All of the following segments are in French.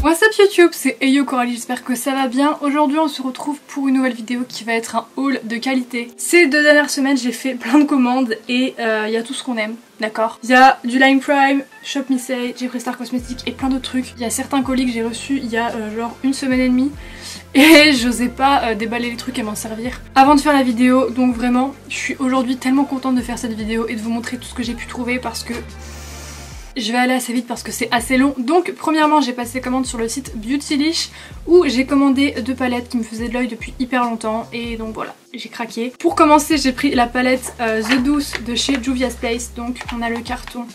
What's up YouTube, c'est Eyo Coralie, j'espère que ça va bien. Aujourd'hui on se retrouve pour une nouvelle vidéo qui va être un haul de qualité. Ces 2 dernières semaines j'ai fait plein de commandes et il y a tout ce qu'on aime, d'accord. Il y a du Line Prime, Shop Me Say, Jeffree Star Cosmetics et plein d'autres trucs. Il y a certains colis que j'ai reçus il y a genre 1 semaine et demie. Et j'osais pas déballer les trucs et m'en servir avant de faire la vidéo. Donc vraiment je suis aujourd'hui tellement contente de faire cette vidéo et de vous montrer tout ce que j'ai pu trouver parce que je vais aller assez vite parce que c'est assez long. Donc premièrement j'ai passé commande sur le site Beautylish où j'ai commandé 2 palettes qui me faisaient de l'œil depuis hyper longtemps. Et donc voilà, j'ai craqué. Pour commencer j'ai pris la palette The Douce de chez Juvia's Place. Donc on a le carton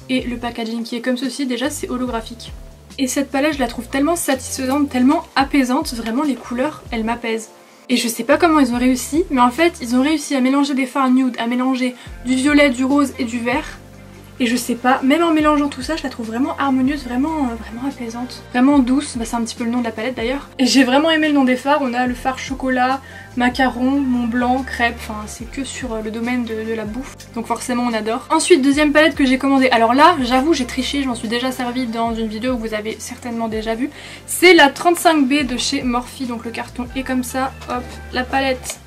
et le packaging qui est comme ceci. Déjà c'est holographique. Et cette palette je la trouve tellement satisfaisante, tellement apaisante. Vraiment les couleurs elles m'apaisent. Et je sais pas comment ils ont réussi, mais en fait ils ont réussi à mélanger des fards nude, à mélanger du violet, du rose et du vert. Et je sais pas, même en mélangeant tout ça, je la trouve vraiment harmonieuse, vraiment apaisante. Vraiment douce, bah, c'est un petit peu le nom de la palette d'ailleurs. Et j'ai vraiment aimé le nom des fards, on a le fard chocolat, macaron, Mont Blanc, crêpe, enfin c'est que sur le domaine de la bouffe. Donc forcément on adore. Ensuite, deuxième palette que j'ai commandée, alors là j'avoue j'ai triché, je m'en suis déjà servi dans une vidéo que vous avez certainement déjà vue. C'est la 35B de chez Morphe, donc le carton est comme ça, hop, la palette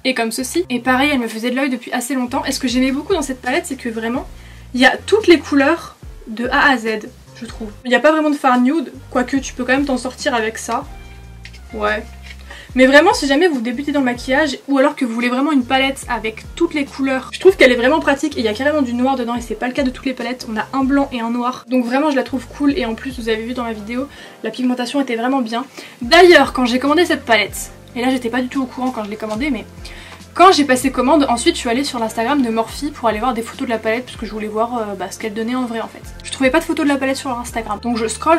est comme ceci. Et pareil, elle me faisait de l'œil depuis assez longtemps. Et ce que j'aimais beaucoup dans cette palette, c'est que vraiment il y a toutes les couleurs de A à Z, je trouve. Il n'y a pas vraiment de fard nude, quoique tu peux quand même t'en sortir avec ça. Ouais. Mais vraiment, si jamais vous débutez dans le maquillage, ou alors que vous voulez vraiment une palette avec toutes les couleurs, je trouve qu'elle est vraiment pratique et il y a carrément du noir dedans et c'est pas le cas de toutes les palettes. On a un blanc et un noir. Donc vraiment, je la trouve cool et en plus, vous avez vu dans ma vidéo, la pigmentation était vraiment bien. D'ailleurs, quand j'ai commandé cette palette, et là j'étais pas du tout au courant quand je l'ai commandée, mais quand j'ai passé commande, ensuite je suis allée sur l'Instagram de Morphe pour aller voir des photos de la palette parce que je voulais voir ce qu'elle donnait en vrai en fait. Je trouvais pas de photos de la palette sur leur Instagram. Donc je scroll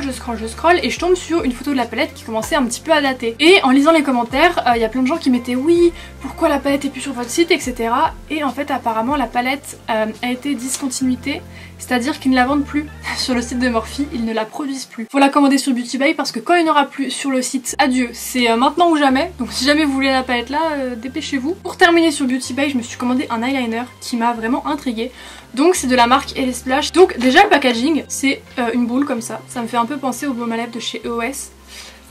et je tombe sur une photo de la palette qui commençait un petit peu à dater. Et en lisant les commentaires, il y a plein de gens qui mettaient oui, pourquoi la palette est plus sur votre site, etc. Et en fait apparemment la palette a été discontinuée, c'est-à-dire qu'ils ne la vendent plus sur le site de Morphe, ils ne la produisent plus. Faut la commander sur Beauty Bay parce que quand il n'y en aura plus sur le site, adieu, c'est maintenant ou jamais. Donc si jamais vous voulez la palette là, dépêchez-vous. Pour terminer sur Beauty Bay, je me suis commandé un eyeliner qui m'a vraiment intriguée. Donc c'est de la marque LA Splash. Donc déjà le packaging, c'est une boule comme ça. Ça me fait un peu penser au baume à lèvres de chez EOS.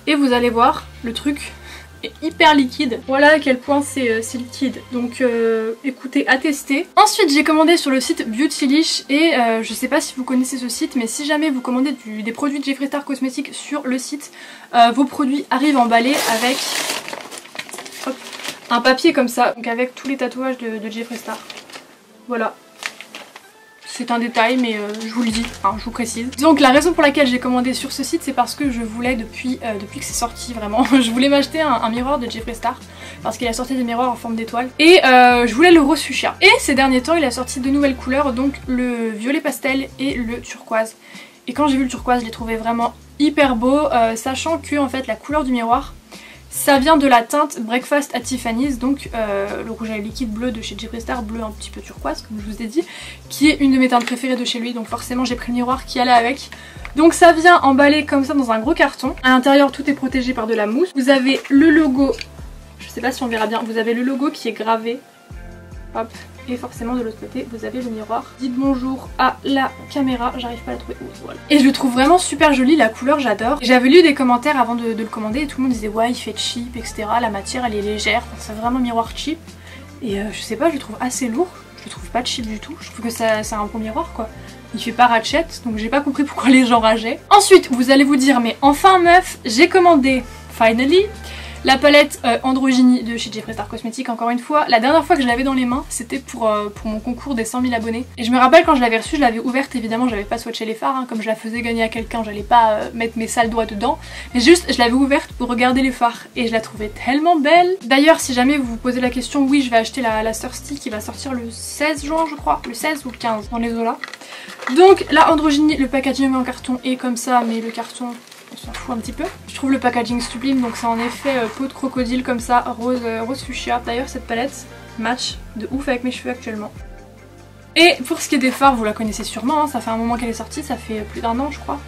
Et vous allez voir, le truc est hyper liquide. Voilà à quel point c'est liquide. Donc écoutez, à tester. Ensuite j'ai commandé sur le site Beautylish et je sais pas si vous connaissez ce site, mais si jamais vous commandez des produits de Jeffree Star Cosmetics sur le site, vos produits arrivent emballés avec un papier comme ça, donc avec tous les tatouages de Jeffree Star. Voilà. C'est un détail mais je vous le dis, hein, je vous précise. Donc la raison pour laquelle j'ai commandé sur ce site, c'est parce que je voulais depuis que c'est sorti vraiment, je voulais m'acheter un miroir de Jeffree Star parce qu'il a sorti des miroirs en forme d'étoile et je voulais le rose fuchsia. Et ces derniers temps il a sorti de nouvelles couleurs, donc le violet pastel et le turquoise. Et quand j'ai vu le turquoise, je l'ai trouvé vraiment hyper beau, sachant que en fait la couleur du miroir, ça vient de la teinte Breakfast at Tiffany's, donc le rouge à lèvres liquide bleu de chez Jeffree Star, bleu un petit peu turquoise comme je vous ai dit, qui est une de mes teintes préférées de chez lui, donc forcément j'ai pris le miroir qui allait avec. Donc ça vient emballé comme ça dans un gros carton, à l'intérieur tout est protégé par de la mousse. Vous avez le logo, je sais pas si on verra bien, vous avez le logo qui est gravé, hop. Et forcément de l'autre côté vous avez le miroir. Dites bonjour à la caméra, j'arrive pas à la trouver. Voilà. Et je le trouve vraiment super joli, la couleur j'adore. J'avais lu des commentaires avant de le commander et tout le monde disait ouais il fait cheap etc. La matière elle est légère, c'est vraiment miroir cheap. Et je sais pas, je le trouve assez lourd, je le trouve pas cheap du tout. Je trouve que c'est un bon miroir quoi. Il fait pas ratchet, donc j'ai pas compris pourquoi les gens rageaient. Ensuite vous allez vous dire mais enfin meuf, j'ai commandé finally la palette Androgynie de chez Jeffree Star Cosmetics, encore une fois. La dernière fois que je l'avais dans les mains, c'était pour mon concours des 100 000 abonnés. Et je me rappelle quand je l'avais reçue, je l'avais ouverte, évidemment j'avais pas swatché les fards, hein, comme je la faisais gagner à quelqu'un, j'allais pas mettre mes sales doigts dedans. Mais juste, je l'avais ouverte pour regarder les fards et je la trouvais tellement belle. D'ailleurs, si jamais vous vous posez la question, oui je vais acheter la Thirsty qui va sortir le 16 juin je crois, le 16 ou le 15 dans les eaux là. Donc la Androgynie, le packaging en carton est comme ça, mais le carton, on s'en fout un petit peu. Je trouve le packaging sublime, donc c'est en effet peau de crocodile comme ça, rose fuchsia. D'ailleurs cette palette match de ouf avec mes cheveux actuellement. Et pour ce qui est des fards, vous la connaissez sûrement, hein, ça fait un moment qu'elle est sortie, ça fait plus d'1 an je crois.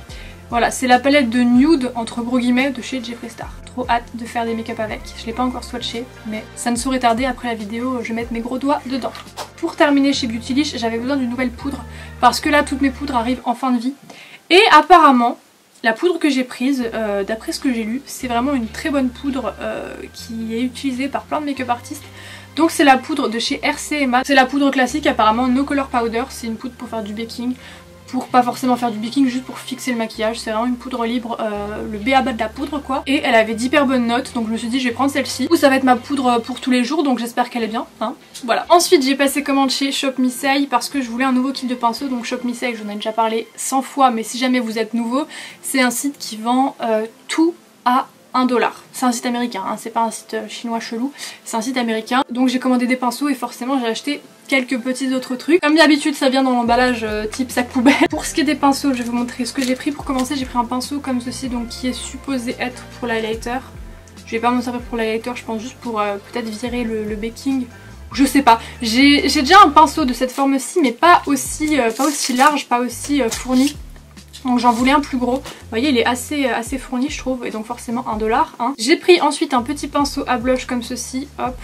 Voilà, c'est la palette de nude entre gros guillemets de chez Jeffree Star. Trop hâte de faire des make-up avec. Je l'ai pas encore swatché, mais ça ne saurait tarder, après la vidéo je vais mettre mes gros doigts dedans. Pour terminer chez Beautylish, j'avais besoin d'une nouvelle poudre parce que là toutes mes poudres arrivent en fin de vie. Et apparemment, La poudre que j'ai prise, d'après ce que j'ai lu, c'est vraiment une très bonne poudre qui est utilisée par plein de make-up artistes. Donc c'est la poudre de chez RCMA, c'est la poudre classique apparemment No Color Powder, c'est une poudre pour faire du baking, pour pas forcément faire du baking, juste pour fixer le maquillage, c'est vraiment une poudre libre, le b.a-ba de la poudre quoi. Et elle avait d'hyper bonnes notes, donc je me suis dit je vais prendre celle-ci. Ou ça va être ma poudre pour tous les jours, donc j'espère qu'elle est bien, hein. Voilà. Ensuite j'ai passé commande chez Shop Missai parce que je voulais un nouveau kit de pinceaux, donc Shop Missai j'en ai déjà parlé 100 fois, mais si jamais vous êtes nouveau, c'est un site qui vend tout à 1$. C'est un site américain, hein, c'est pas un site chinois chelou, c'est un site américain. Donc j'ai commandé des pinceaux et forcément j'ai acheté quelques petits autres trucs. Comme d'habitude ça vient dans l'emballage type sac poubelle. Pour ce qui est des pinceaux, je vais vous montrer ce que j'ai pris. Pour commencer j'ai pris un pinceau comme ceci, donc qui est supposé être pour l'highlighter. Je vais pas m'en servir pour l'highlighter, je pense juste pour peut-être virer le baking. Je sais pas. J'ai déjà un pinceau de cette forme-ci mais pas aussi large, pas aussi fourni. Donc j'en voulais un plus gros. Vous voyez, il est assez fourni je trouve, et donc forcément 1$. Hein. J'ai pris ensuite un petit pinceau à blush comme ceci, hop.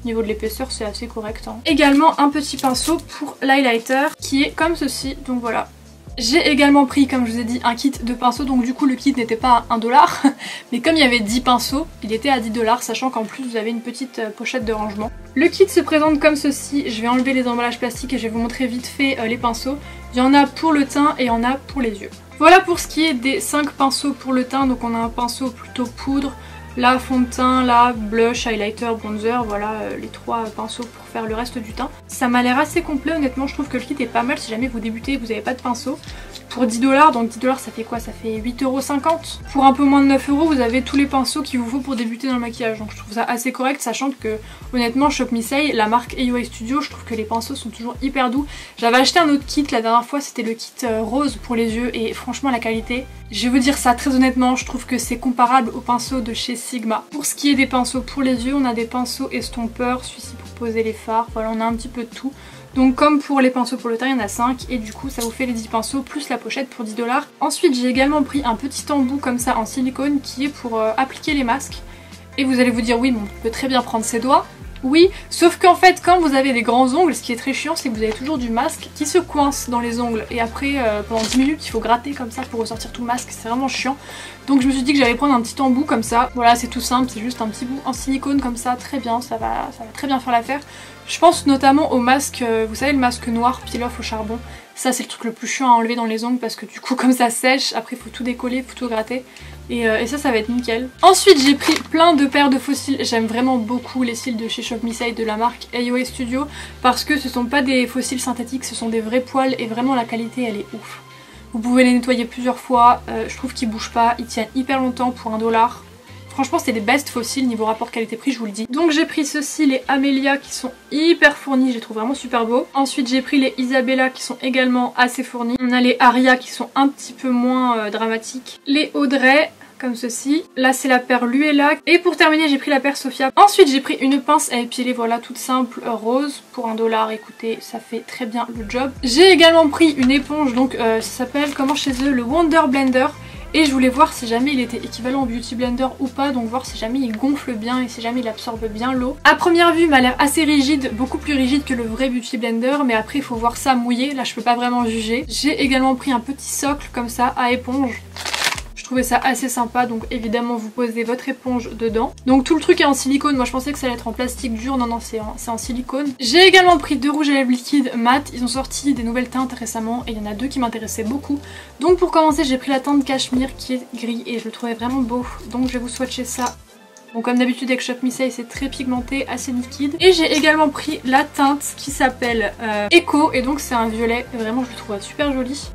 Au niveau de l'épaisseur c'est assez correct. Hein. Également un petit pinceau pour l'highlighter qui est comme ceci, donc voilà. J'ai également pris, comme je vous ai dit, un kit de pinceaux, donc du coup le kit n'était pas à 1$, mais comme il y avait 10 pinceaux, il était à 10$, sachant qu'en plus vous avez une petite pochette de rangement. Le kit se présente comme ceci, je vais enlever les emballages plastiques et je vais vous montrer vite fait les pinceaux. Il y en a pour le teint et il y en a pour les yeux. Voilà pour ce qui est des 5 pinceaux pour le teint, donc on a un pinceau plutôt poudre, là fond de teint, là blush, highlighter, bronzer, voilà les 3 pinceaux pour faire le reste du teint. Ça m'a l'air assez complet honnêtement, je trouve que le kit est pas mal si jamais vous débutez et vous n'avez pas de pinceau. Pour 10$, donc 10$ ça fait quoi? Ça fait 8,50€. Pour un peu moins de 9€, vous avez tous les pinceaux qu'il vous faut pour débuter dans le maquillage. Donc je trouve ça assez correct, sachant que honnêtement Shop Missai, la marque AOA Studio, je trouve que les pinceaux sont toujours hyper doux. J'avais acheté un autre kit la dernière fois, c'était le kit rose pour les yeux, et franchement la qualité, je vais vous dire ça très honnêtement, je trouve que c'est comparable aux pinceaux de chez Sigma. Pour ce qui est des pinceaux pour les yeux, on a des pinceaux estompeurs, celui-ci pour poser les fards, voilà on a un petit peu de tout. Donc comme pour les pinceaux pour le teint, il y en a 5 et du coup ça vous fait les 10 pinceaux plus la pochette pour 10$. Ensuite j'ai également pris un petit embout comme ça en silicone qui est pour appliquer les masques. Et vous allez vous dire oui mais on peut très bien prendre ses doigts. Oui, sauf qu'en fait quand vous avez des grands ongles, ce qui est très chiant c'est que vous avez toujours du masque qui se coince dans les ongles. Et après pendant 10 minutes il faut gratter comme ça pour ressortir tout le masque, c'est vraiment chiant. Donc je me suis dit que j'allais prendre un petit embout comme ça. Voilà c'est tout simple, c'est juste un petit bout en silicone comme ça, très bien, ça va très bien faire l'affaire. Je pense notamment au masque, vous savez le masque noir peel-off au charbon. Ça c'est le truc le plus chiant à enlever dans les ongles parce que du coup comme ça sèche, après il faut tout décoller, il faut tout gratter. Et ça va être nickel. Ensuite j'ai pris plein de paires de faux cils. J'aime vraiment beaucoup les cils de chez Shop Missai de la marque AOA Studio parce que ce sont pas des faux cils synthétiques, ce sont des vrais poils et vraiment la qualité elle est ouf. Vous pouvez les nettoyer plusieurs fois, je trouve qu'ils bougent pas, ils tiennent hyper longtemps pour 1$. Franchement c'est les best fossiles niveau rapport qualité-prix, je vous le dis. Donc j'ai pris ceux-ci, les Amelia qui sont hyper fournis, je les trouve vraiment super beaux. Ensuite j'ai pris les Isabella qui sont également assez fournis. On a les Aria qui sont un petit peu moins dramatiques. Les Audrey comme ceci. Là c'est la paire Luella. Et pour terminer j'ai pris la paire Sophia. Ensuite j'ai pris une pince à épiler, voilà toute simple, rose pour 1$. Écoutez ça fait très bien le job. J'ai également pris une éponge, donc ça s'appelle comment chez eux, le Wonder Blender. Et je voulais voir si jamais il était équivalent au Beauty Blender ou pas, donc voir si jamais il gonfle bien et si jamais il absorbe bien l'eau. A première vue il m'a l'air assez rigide, beaucoup plus rigide que le vrai Beauty Blender, mais après il faut voir ça mouillé, là je peux pas vraiment juger. J'ai également pris un petit socle comme ça à éponge. Je trouvais ça assez sympa, donc évidemment vous posez votre éponge dedans. Donc tout le truc est en silicone, moi je pensais que ça allait être en plastique dur, non c'est en silicone. J'ai également pris 2 rouges à lèvres liquides mat, ils ont sorti des nouvelles teintes récemment et il y en a 2 qui m'intéressaient beaucoup. Donc pour commencer j'ai pris la teinte cachemire qui est gris et je le trouvais vraiment beau, donc je vais vous swatcher ça. Donc comme d'habitude avec Shop Missai c'est très pigmenté, assez liquide. Et j'ai également pris la teinte qui s'appelle Echo et donc c'est un violet, et vraiment je le trouve super joli.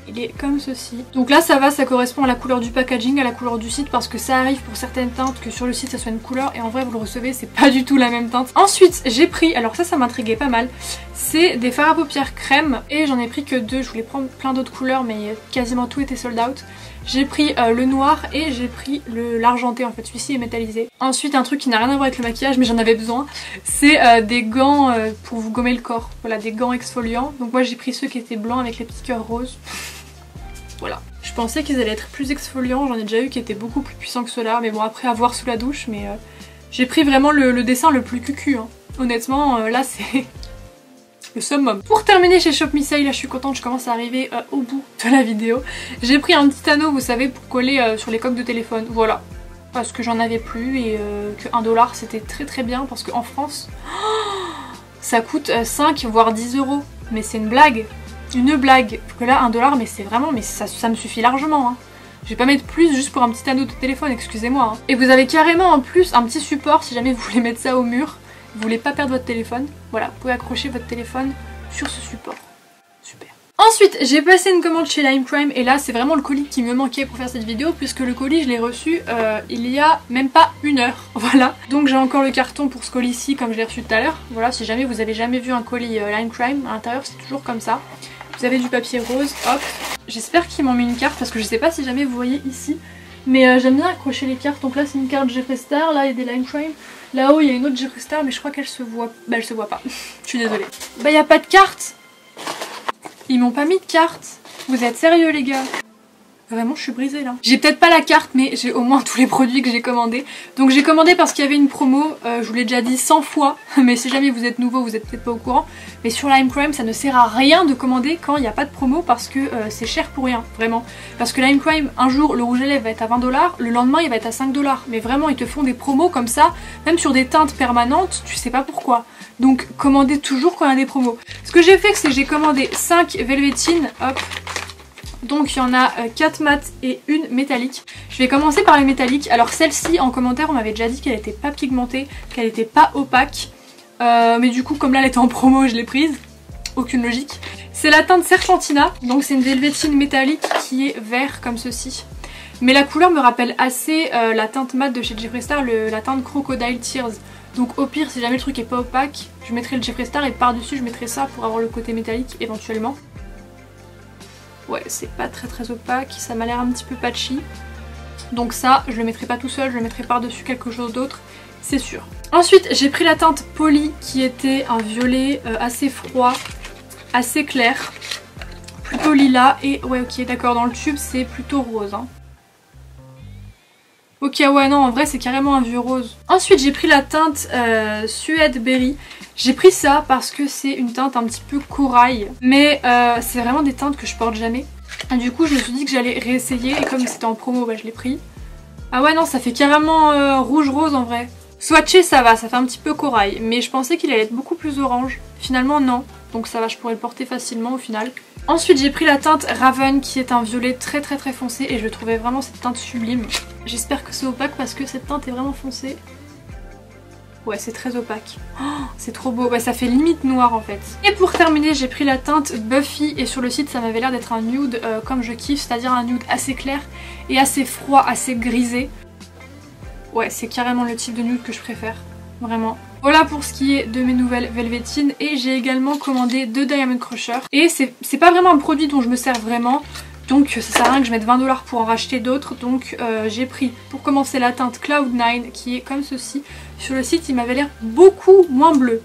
Il est comme ceci. Donc là ça va, ça correspond à la couleur du packaging, à la couleur du site, parce que ça arrive pour certaines teintes que sur le site ça soit une couleur et en vrai vous le recevez c'est pas du tout la même teinte. Ensuite j'ai pris, alors ça m'intriguait pas mal, c'est des fards à paupières crème et j'en ai pris que 2, je voulais prendre plein d'autres couleurs mais quasiment tout était sold out. J'ai pris le noir et j'ai pris l'argenté en fait, celui-ci est métallisé. Ensuite un truc qui n'a rien à voir avec le maquillage mais j'en avais besoin, c'est des gants pour vous gommer le corps. Voilà, des gants exfoliants. Donc moi j'ai pris ceux qui étaient blancs avec les petits cœurs roses. Voilà. Je pensais qu'ils allaient être plus exfoliants, j'en ai déjà eu qui étaient beaucoup plus puissants que ceux-là, mais bon après à voir sous la douche, mais j'ai pris vraiment le dessin le plus cucu. Hein. Honnêtement là le summum. Pour terminer chez Shop Me Say, là je suis contente, je commence à arriver au bout de la vidéo. J'ai pris un petit anneau, vous savez, pour coller sur les coques de téléphone, voilà. Parce que j'en avais plus et que 1$ c'était très bien parce qu'en France, ça coûte 5 voire 10 €. Mais c'est une blague. Une blague. Que là 1$, mais c'est vraiment, mais ça me suffit largement. Hein. Je vais pas mettre plus juste pour un petit anneau de téléphone, excusez-moi. Hein. Et vous avez carrément en plus un petit support si jamais vous voulez mettre ça au mur. Vous voulez pas perdre votre téléphone. Voilà, vous pouvez accrocher votre téléphone sur ce support. Super. Ensuite, j'ai passé une commande chez Lime Crime et là c'est vraiment le colis qui me manquait pour faire cette vidéo puisque le colis je l'ai reçu il y a même pas 1 heure. Voilà. Donc j'ai encore le carton pour ce colis-ci comme je l'ai reçu tout à l'heure. Voilà, si jamais vous avez jamais vu un colis Lime Crime, à l'intérieur c'est toujours comme ça. Vous avez du papier rose, hop. J'espère qu'ils m'ont mis une carte parce que je sais pas si jamais vous voyez ici. Mais j'aime bien accrocher les cartes. Donc là c'est une carte Jeffree Star, là il y a des Lime Crime. Là-haut il y a une autre Jeffree Star mais je crois qu'elle se voit. Bah elle se voit pas. Je suis désolée. Bah il y a pas de carte. Ils m'ont pas mis de carte. Vous êtes sérieux les gars? Vraiment je suis brisée là. J'ai peut-être pas la carte mais j'ai au moins tous les produits que j'ai commandés. Donc j'ai commandé parce qu'il y avait une promo, je vous l'ai déjà dit 100 fois. Mais si jamais vous êtes nouveau vous êtes peut-être pas au courant. Mais sur Lime Crime ça ne sert à rien de commander quand il n'y a pas de promo parce que c'est cher pour rien, vraiment. Parce que Lime Crime, un jour le rouge à lèvres va être à 20$, le lendemain il va être à 5$. Mais vraiment ils te font des promos comme ça, même sur des teintes permanentes, tu sais pas pourquoi. Donc commandez toujours quand il y a des promos. Ce que j'ai fait c'est que j'ai commandé 5 Velvetines, hop. Donc il y en a 4 mat et 1 métallique. Je vais commencer par les métalliques. Alors celle-ci en commentaire on m'avait déjà dit qu'elle était pas pigmentée, qu'elle était pas opaque. Mais du coup comme là elle était en promo je l'ai prise. Aucune logique. C'est la teinte Serpentina. Donc c'est une Velvetine métallique qui est vert comme ceci. Mais la couleur me rappelle assez la teinte mat de chez Jeffree Star, la teinte Crocodile Tears. Donc au pire si jamais le truc est pas opaque, je mettrai le Jeffree Star et par dessus je mettrai ça pour avoir le côté métallique éventuellement. Ouais, c'est pas très opaque, ça m'a l'air un petit peu patchy. Donc ça, je le mettrai pas tout seul, je le mettrai par-dessus quelque chose d'autre, c'est sûr. Ensuite, j'ai pris la teinte Poly qui était un violet assez froid, assez clair, plutôt lilas. Et ouais, ok, d'accord, dans le tube c'est plutôt rose. Hein. Ok, ouais, non, en vrai c'est carrément un vieux rose. Ensuite, j'ai pris la teinte Suède Berry. J'ai pris ça parce que c'est une teinte un petit peu corail. Mais c'est vraiment des teintes que je porte jamais. Et du coup, je me suis dit que j'allais réessayer. Et comme c'était en promo, bah, je l'ai pris. Ah ouais, non, ça fait carrément rouge-rose en vrai. Swatché, ça va, ça fait un petit peu corail. Mais je pensais qu'il allait être beaucoup plus orange. Finalement, non. Donc ça va, je pourrais le porter facilement au final. Ensuite, j'ai pris la teinte Raven qui est un violet très foncé. Et je trouvais vraiment cette teinte sublime. J'espère que c'est opaque parce que cette teinte est vraiment foncée. Ouais, c'est très opaque. Oh, c'est trop beau. Bah, ça fait limite noir en fait. Et pour terminer, j'ai pris la teinte Buffy. Et sur le site, ça m'avait l'air d'être un nude comme je kiffe. C'est-à-dire un nude assez clair et assez froid, assez grisé. Ouais, c'est carrément le type de nude que je préfère. Vraiment. Voilà pour ce qui est de mes nouvelles Velvetines. Et j'ai également commandé 2 Diamond Crusher. Et c'est pas vraiment un produit dont je me sers vraiment. Donc ça sert à rien que je mette 20$ pour en racheter d'autres. Donc j'ai pris pour commencer la teinte Cloud9 qui est comme ceci. Sur le site il m'avait l'air beaucoup moins bleu.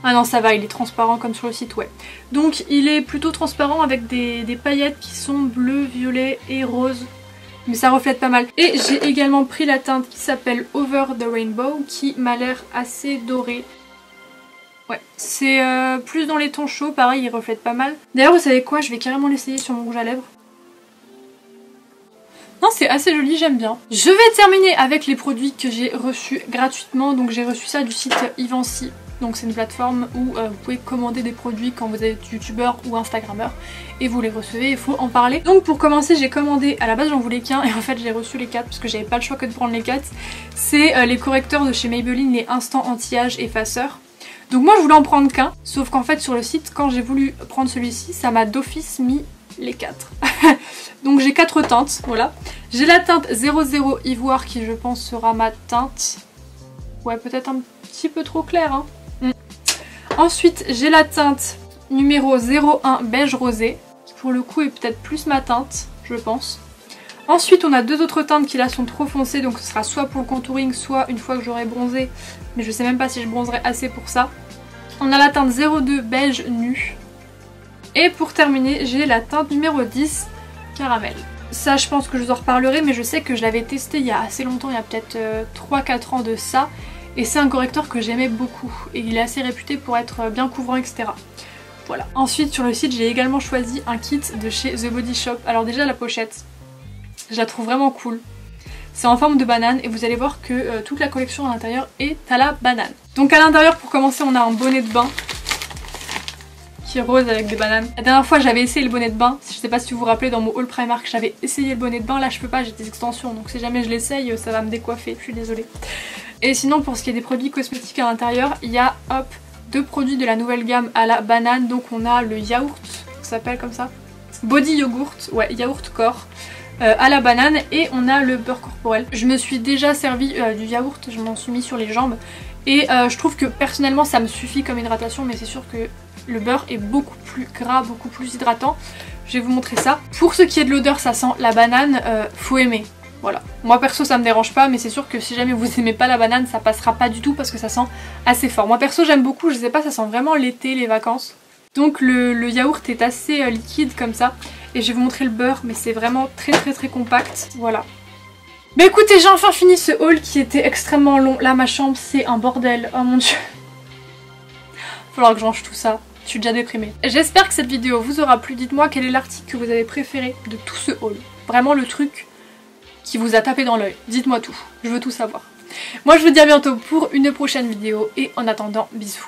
Ah non ça va, il est transparent comme sur le site, ouais. Donc il est plutôt transparent avec des paillettes qui sont bleues, violet et rose. Mais ça reflète pas mal. Et j'ai également pris la teinte qui s'appelle Over the Rainbow qui m'a l'air assez dorée. Ouais, c'est plus dans les tons chauds, pareil, il reflète pas mal. D'ailleurs, vous savez quoi, je vais carrément l'essayer sur mon rouge à lèvres. Non, c'est assez joli, j'aime bien. Je vais terminer avec les produits que j'ai reçus gratuitement. Donc j'ai reçu ça du site Ivancy. Donc c'est une plateforme où vous pouvez commander des produits quand vous êtes youtubeur ou instagrammeur et vous les recevez, il faut en parler. Donc pour commencer, j'ai commandé, à la base j'en voulais qu'un et en fait j'ai reçu les 4 parce que j'avais pas le choix que de prendre les 4. C'est les correcteurs de chez Maybelline, les Instant Anti-Âge Effaceurs. Donc moi je voulais en prendre qu'un, sauf qu'en fait sur le site quand j'ai voulu prendre celui-ci, ça m'a d'office mis les 4. Donc j'ai 4 teintes, voilà. J'ai la teinte 00 Ivoire qui je pense sera ma teinte. Ouais, peut-être un petit peu trop clair hein. Ensuite j'ai la teinte numéro 01 Beige Rosé, qui pour le coup est peut-être plus ma teinte, je pense. Ensuite on a 2 autres teintes qui là sont trop foncées, donc ce sera soit pour le contouring, soit une fois que j'aurai bronzé. Mais je sais même pas si je bronzerai assez pour ça. On a la teinte 02 Beige Nu. Et pour terminer, j'ai la teinte numéro 10 Caramel. Ça je pense que je vous en reparlerai, mais je sais que je l'avais testé il y a assez longtemps, il y a peut-être 3-4 ans de ça. et c'est un correcteur que j'aimais beaucoup et il est assez réputé pour être bien couvrant, etc. Voilà. Ensuite sur le site j'ai également choisi un kit de chez The Body Shop. Alors déjà la pochette, je la trouve vraiment cool. C'est en forme de banane et vous allez voir que toute la collection à l'intérieur est à la banane. Donc à l'intérieur pour commencer on a un bonnet de bain qui est rose avec des bananes. La dernière fois j'avais essayé le bonnet de bain, je sais pas si vous vous rappelez dans mon haul Primark j'avais essayé le bonnet de bain, là je peux pas, j'ai des extensions donc si jamais je l'essaye ça va me décoiffer, je suis désolée. Et sinon pour ce qui est des produits cosmétiques à l'intérieur, il y a hop 2 produits de la nouvelle gamme à la banane. Donc on a le yaourt, ça s'appelle comme ça, Body Yogurt, ouais yaourt corps à la banane, et on a le beurre corporel. Je me suis déjà servi du yaourt, je m'en suis mis sur les jambes et je trouve que personnellement ça me suffit comme hydratation, mais c'est sûr que le beurre est beaucoup plus gras, beaucoup plus hydratant. Je vais vous montrer ça. Pour ce qui est de l'odeur, ça sent la banane, faut aimer. Voilà. Moi perso ça me dérange pas, mais c'est sûr que si jamais vous aimez pas la banane ça passera pas du tout parce que ça sent assez fort. Moi perso j'aime beaucoup, je sais pas, ça sent vraiment l'été, les vacances. Donc le yaourt est assez liquide comme ça. Et je vais vous montrer le beurre, mais c'est vraiment très compact. Voilà. Mais écoutez, j'ai enfin fini ce haul qui était extrêmement long. Là ma chambre c'est un bordel, oh mon dieu. Il va falloir que je range tout ça. Je suis déjà déprimée. J'espère que cette vidéo vous aura plu. Dites-moi quel est l'article que vous avez préféré de tout ce haul. Vraiment le truc qui vous a tapé dans l'œil. Dites-moi tout, je veux tout savoir. Moi je vous dis à bientôt pour une prochaine vidéo et en attendant, bisous.